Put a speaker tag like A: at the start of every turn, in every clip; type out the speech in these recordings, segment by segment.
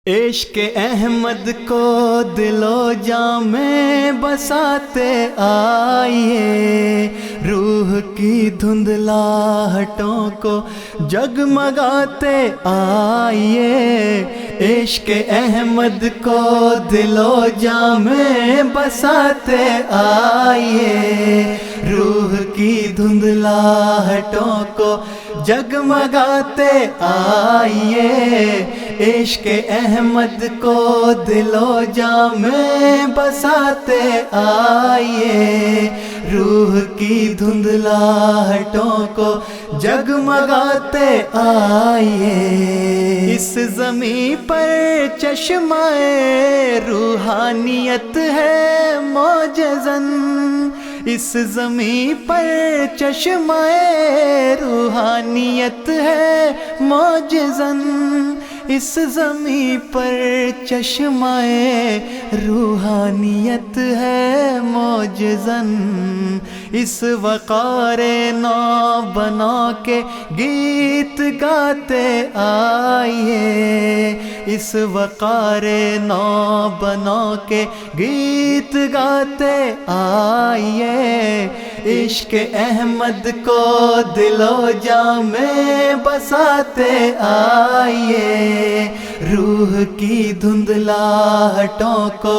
A: عشق احمد کو دل و جاں میں بساتے آئیے، روح کی دھندلاہٹوں کو جگمگاتے آئیے۔ عشق احمد کو دل و جاں میں بساتے آئیے، روح کی دھندلاہٹوں کو جگمگاتے آئیے۔ عشق احمد کو دل و جاں میں بساتے آئیے، روح کی دھندلاہٹوں کو جگمگاتے آئیے۔ اس زمین پر چشمہ روحانیت ہے معجزاً، اس زمین پر چشمہ روحانیت ہے معجزاً، اس زمین پر چشمہ روحانیت ہے معجزاً۔ اس وقار نو بنا کے گیت گاتے آئیے، اس وقار نو بنا کے گیت گاتے آئیے۔ عشق احمد کو دل و جاں میں بساتے آئیے، روح کی دھندلاہٹوں کو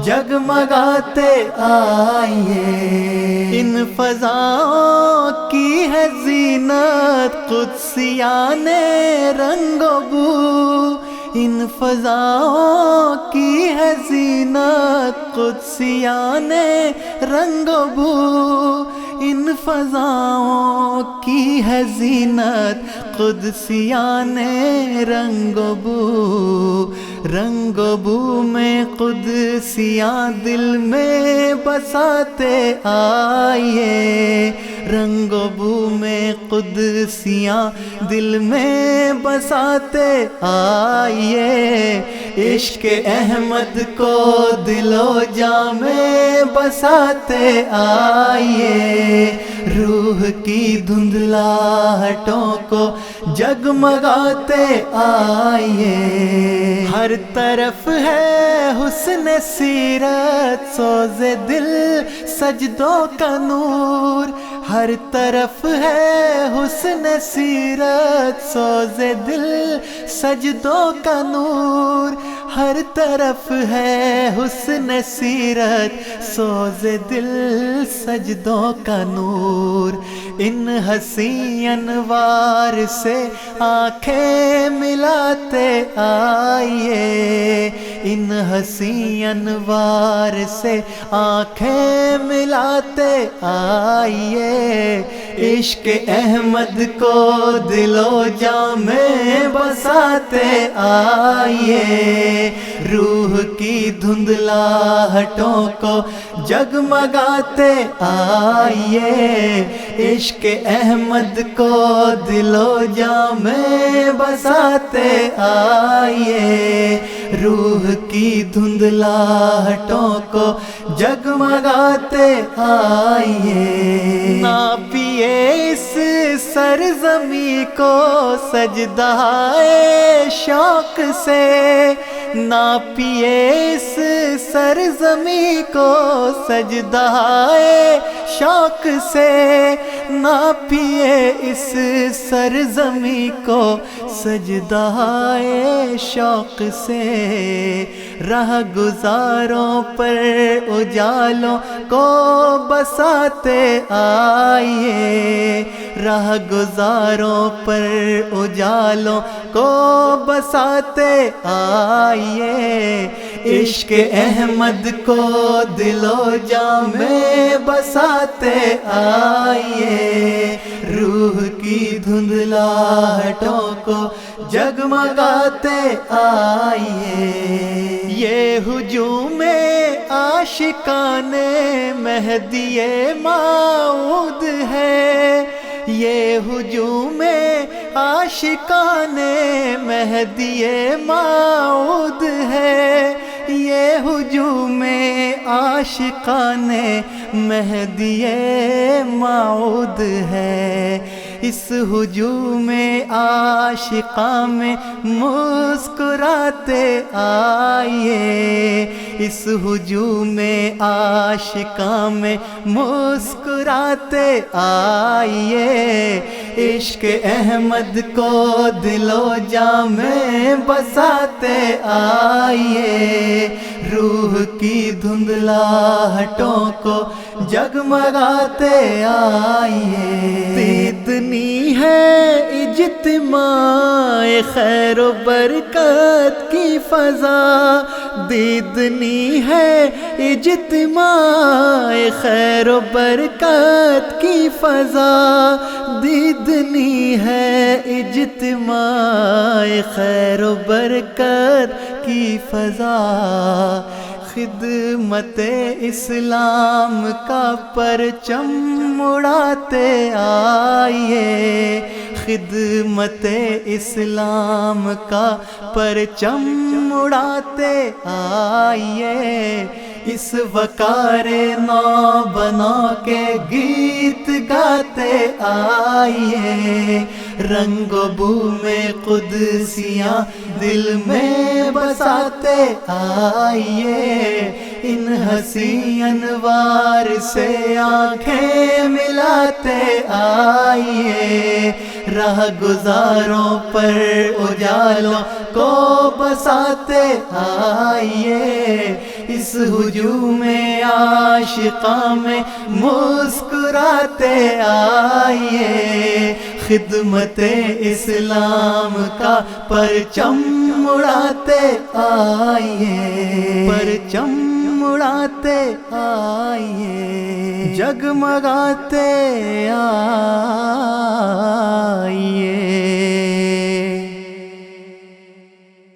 A: جگمگاتے آئیے۔ ان فضاؤں کی ہے زینت قدسیان رنگ و بو، ان فضاؤں کی ہے زینت قدسیان رنگ و بو، ان فضاؤں کی ہے زینت قدسیان رنگ و بو۔ رنگ و بو میں قدسیاں دل میں بساتے آئیے، رنگ و بو میں قدسیاں دل میں بساتے آئیے۔ عشق احمد کو دل و جاں میں بساتے آئیے، روح کی دھندلاہٹوں کو جگمگاتے آئیے۔ ہر طرف ہے حسن سیرت سوز دل سجدوں کا نور، ہر طرف ہے حسن سیرت سوز دل سجدوں کا نور، ہر طرف ہے حسن سیرت سوز دل سجدوں کا نور۔ ان حسین انوار سے آنکھیں ملاتے آئیے، ان حسین انوار سے آنکھیں ملاتے آئیے۔ عشق احمد کو دل و جاں میں بساتے آئیے، روح کی دھندلاہٹوں کو جگمگاتے آئیے۔ عشق احمد کو دل و جاں میں بساتے آئیے، روح کی دھندلاہٹوں کو جگمگاتے آئیے۔ نہ پیے اس سرزمین کو سجدہ شوق سے، نہ پیے اس سرزمین کو سجدہ شوق سے، نہ پیے اس سرزمین کو سجدہ شوق سے۔ راہ گزاروں پر اجالوں کو بساتے آئیے، راہ گزاروں پر اجالوں کو بساتے آئیے۔ عشق احمد کو دل و جاں میں بساتے آئیے، روح کی دھندلاہٹوں کو جگمگاتے آئیے۔ یہ ہجوم عاشقان مہدی موعود ہے، یہ ہجوم عاشقان مہدی موعود ہے، یہ ہجوم عاشقان مہدی موعود ہے۔ اس ہجوم عاشقاں میں مسکراتے آئیے، اس ہجوم عاشقاں میں مسکراتے آئیے، عشق احمد کو دل و جاں میں بساتے آئیے، روح کی دھندلاہٹوں کو جگمگاتے آئیے، اتنی ہے اجتماع خیر و برکت کی فضا، دیدنی ہے اجتماع خیر و برکت کی فضا، دیدنی ہے اجتماع خیر و برکت کی فضا، خدمت اسلام کا پرچم اڑاتے آئیے، خدمت اسلام کا پرچم اڑاتے آئیے، اس وقار نو بنا کے گیت گاتے آئیے، رنگ و بو میں قدسیاں دل میں بساتے آئیے، ان حسین انوار سے آنکھیں ملاتے آئیے، راہ گزاروں پر اجالوں کو بساتے آئیے، اس ہجوم عاشقاں میں مسکراتے آئیے، خدمت اسلام کا پرچم اڑاتے آئیے، پرچم اڑاتے آئیے، جگمگاتے آئیے۔